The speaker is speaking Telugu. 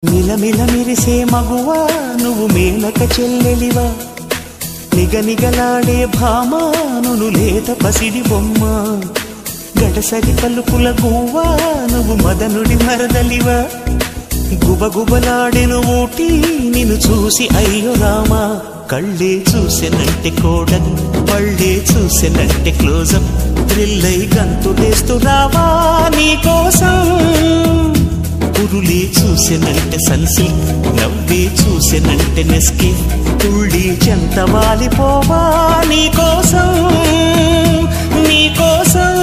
మిలమిల మిరిసే మగువా నువ్వు మేనక చెల్లెలివా నిగనిగలాడే భామా నువ్వు లేత పసిడి బొమ్మ గడసరి పలుకుల గువ్వా నువ్వు మదనుడి మరదలివా గుబగుబలాడెను ఊటి నిన్ను చూసి అయ్యో రామా కళ్ళే చూసెనంటే కోడలు పళ్ళే చూసెనంటే క్లోజప్ థ్రిల్లై గంతులేస్తూ రావా నీకోసం పురులే చూసెనంటే సన్సిల్క్ నవ్వే చూసెనంటే నెస్కే తుళ్ళి చెంత వాలిపోవా నీకోసం నీకోసం